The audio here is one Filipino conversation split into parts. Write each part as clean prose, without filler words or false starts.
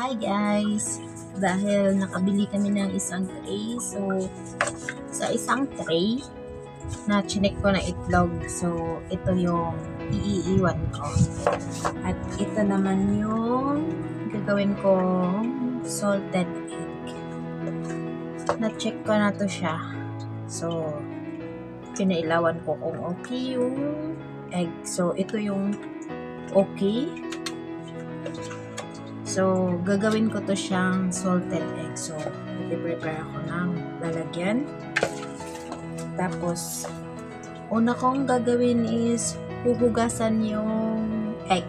Hi guys! Dahil nakabili kami ng isang tray, so sa isang tray na chinek ko na itlog, so ito yung iiwan ko. At ito naman yung gagawin kong salted egg. Na-check ko na to siya. So, pinailawan ko kung okay yung egg. So, ito yung okay. So, gagawin ko to siyang salted egg. So, i-prepare ako ng lalagyan. Tapos, una kong gagawin is huhugasan yung egg.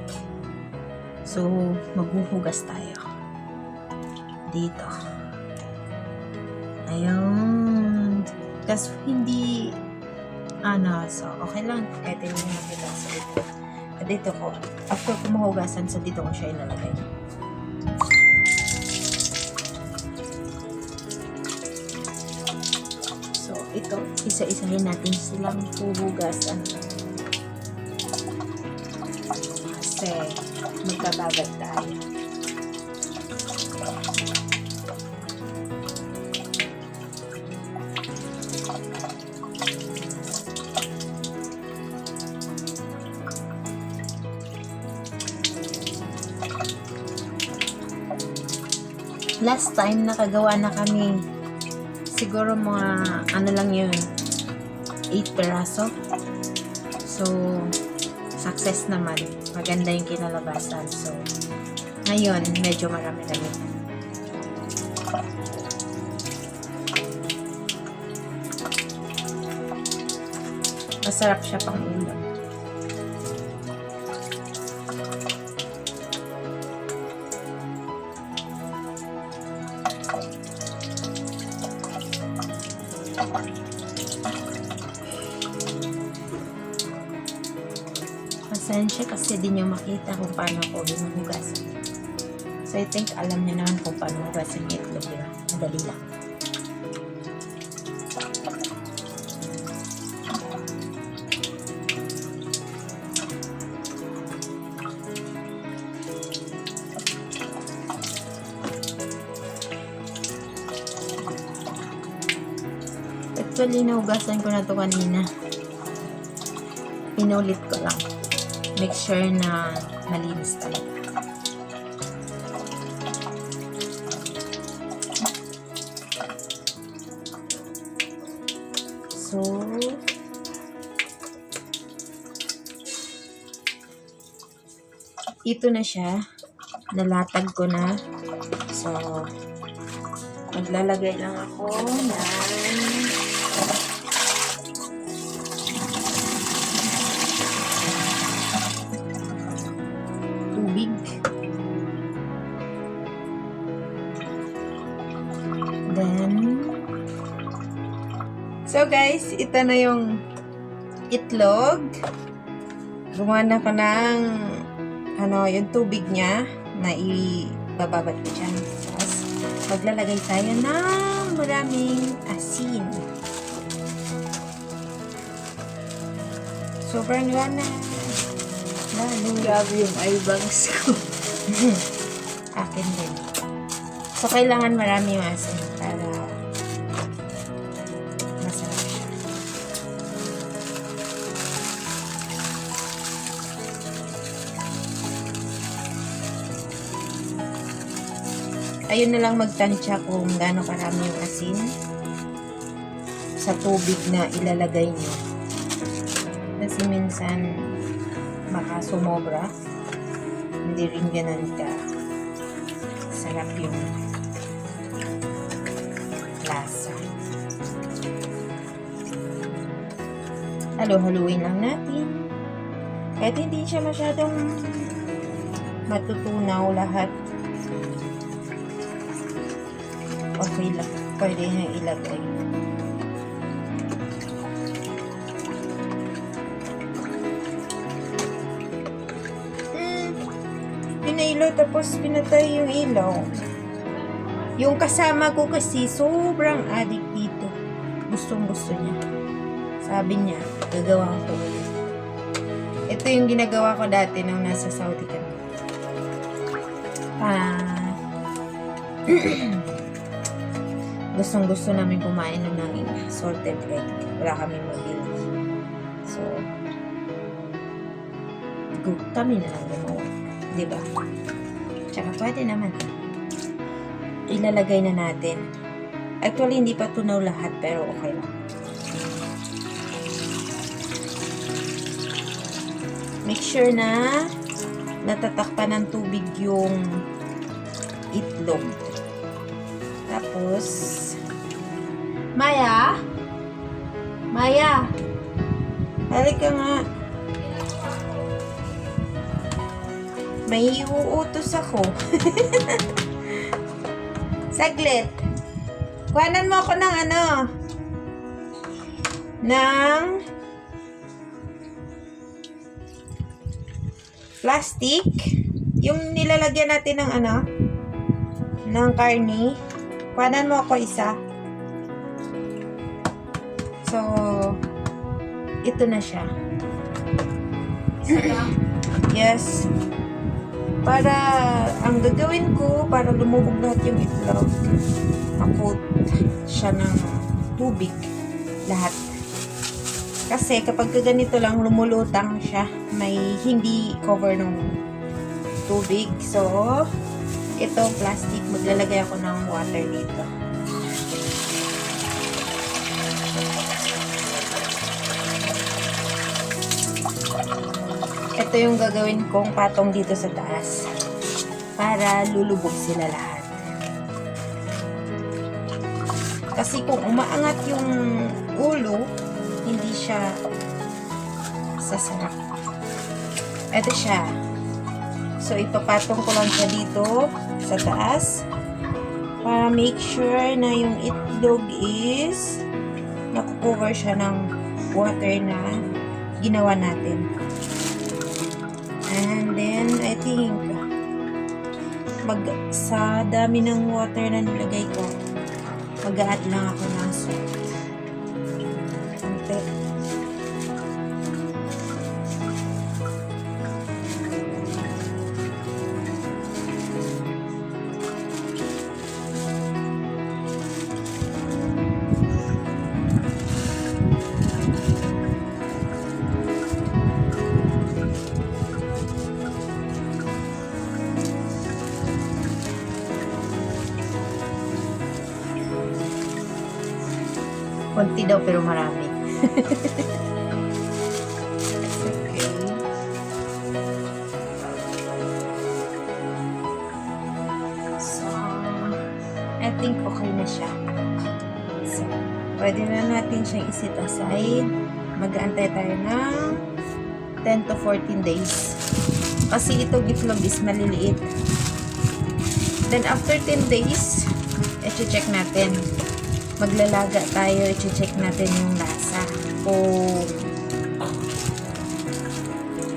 So, maghuhugas tayo. Dito. Ayun. Kasi hindi, so, okay lang. Kahit hindi nakita sa ito. At dito ko, after ko mahugasan, so dito ko siya ilalagay. So, ito, isa-isahin natin silang huhugasan. Kasi, magkabagad tayo. Last time, nakagawa na kami. Siguro mga, lang yun, 8 peraso. So, success naman. Maganda yung kinalabasan. So, ngayon, medyo marami kami. Masarap siya pang ulam. Pasensya kasi di nyo makita kung paano ako hinuhugasan. So, I think alam nyo naman kung paano hugasan yung itlog, diba? Madali lang. Actually, nahugasan ko na to kanina. Inulit ko lang. Make sure na malinis talaga. So, ito na siya. Nalatag ko na. So, maglalagay lang ako ng tubig. Then, so guys, ito na yung itlog. Gumawa na ko ng yung tubig niya na ibababad ko dyan. Tapos, maglalagay tayo ng maraming asin. Sobrang lana. Grabe yung eye bags ko. Akin din. So, kailangan marami yung asin para masarap siya. Ayun na lang magtansya kung gaano karami yung asin sa tubig na ilalagay nyo. Kasi minsan baka sumobra, hindi rin ganun ka sarap yung lasa. Halo-haluin lang natin kahit hindi siya masyadong matutunaw lahat. Okay lang, pwede nyo ilagay. Pinailo tapos pinatay yung ilaw. Yung kasama ko kasi sobrang addict dito. Gustong gusto niya. Sabi niya, gagawa ko ulit. Ito yung ginagawa ko dati nung nasa Saudi kami. Gustong gusto namin kumain ng salted egg. Wala kami mabili. So, kami na lang gumawa. Diba? Tsaka pwede naman. Ilalagay na natin. Actually, hindi pa tunaw lahat, pero okay lang. Make sure na natatakpan ng tubig yung itlog. Tapos, Maya? Maya? Halika nga. May uutos ako. Saglit. Kuhanan mo ako ng ng plastic. Yung nilalagyan natin ng ng karne. Kuhanan mo ako isa. So, ito na siya. Isa lang? Yes. Para, ang gagawin ko, para lumubog lahat yung itlog, makot siya ng tubig. Lahat. Kasi, kapag ganito lang, lumulutang siya. May hindi cover ng tubig. So, ito, plastic. Maglalagay ako ng water dito. Ito yung gagawin kong patong dito sa taas para lulubog sila lahat. Kasi kung umaangat yung ulo, hindi siya sasarap. Ito siya. So, ipapatong ko lang siya dito sa taas para make sure na yung itlog is nakukover siya ng water na ginawa natin. And then, I think, sa dami ng water na nilagay ko, mag-a-add lang ako ng salt. Konti. Konti daw pero marami. Okay. So, I think okay na siya. So, pwede na natin siyang isit aside. Mag-aantay tayo ng 10 to 14 days. Kasi itong itlog is maliliit. Then, after 10 days, i-check natin. Maglalaga tayo, i-check natin yung lasa. Kung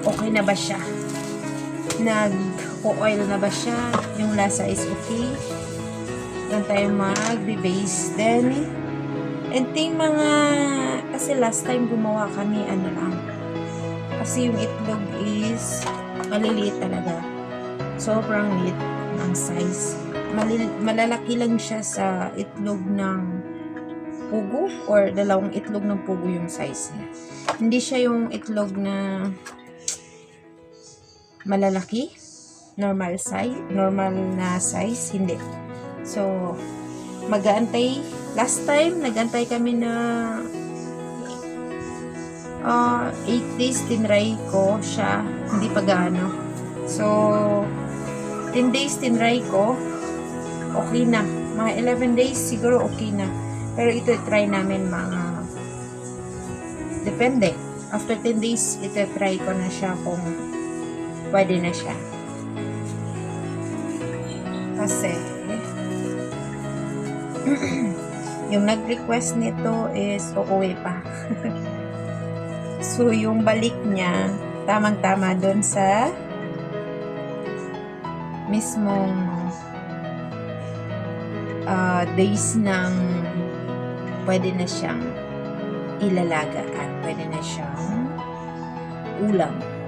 okay na ba siya. Nag-oil na ba siya. Yung lasa is okay. Doon tayo mag-base. Then, I think kasi last time gumawa kami, lang. Kasi yung itlog is maliliit talaga. Sobrang liit ng size. Malalaki lang siya sa itlog ng pugo or dalawang itlog ng pugo yung size niya. Hindi siya yung itlog na malalaki, normal na size, hindi. So, mag-aantay. Last time, nag-aantay kami na 8 days tinry ko siya, hindi pa gaano. So, 10 days tinry ko, okay na. Mga 11 days siguro okay na. Pero ito try namin depende. After 10 days, ito try ko na siya kung pwede na siya. Kasi, yung nag-request nito is uuwi pa. So, yung balik niya, tamang-tama doon sa mismong days ng pwede na siyang ilalagaan. Pwede na siyang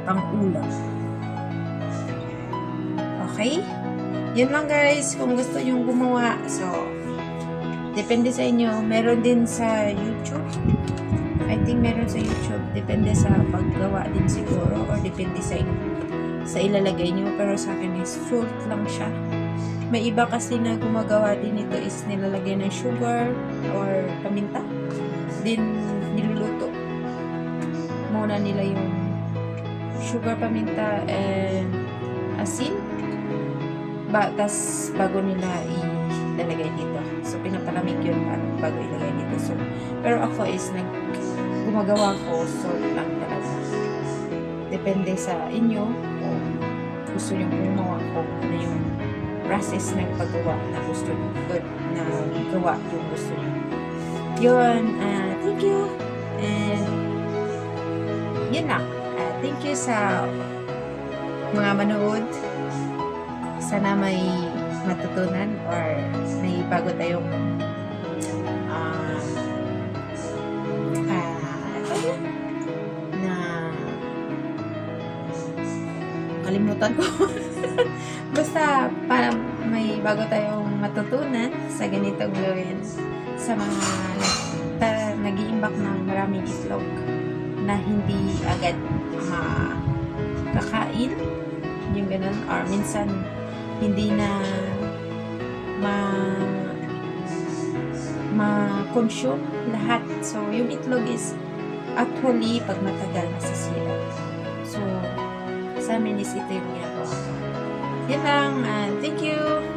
pang-ulam. Okay? Yun lang guys, kung gusto nyo gumawa. So, depende sa inyo. Meron din sa YouTube. I think meron sa YouTube. Depende sa paggawa din siguro. Or depende sa ilalagay nyo. Pero sa akin is fruit lang siya. May iba kasi na gumagawa din ito is nilalagay ng sugar or paminta. Din niluluto. Muna nila yung sugar, paminta, and asin. Tas bago nila ilalagay dito. So, pinapalamig yun bago ilagay dito. So, pero ako is gumagawa ko salt lang talaga. Depende sa inyo kung gusto nyo gumawa ko ano yung process ng paggawa na gusto nyo na gawa yung gusto nyo. Yun, thank you. And yun lang. Thank you sa mga manood. Sana may matutunan or may bago tayong na kalimutan ko. Basta para may bago tayong matutunan sa ganitong gawin sa mga nag-iimbak ng maraming itlog na hindi agad makakain yung ganun, or minsan hindi na ma-consume lahat. So, yung itlog is actually pag matagal masisira. So, sa amin is ito yung ginagawa ko. Yan lang. Thank you!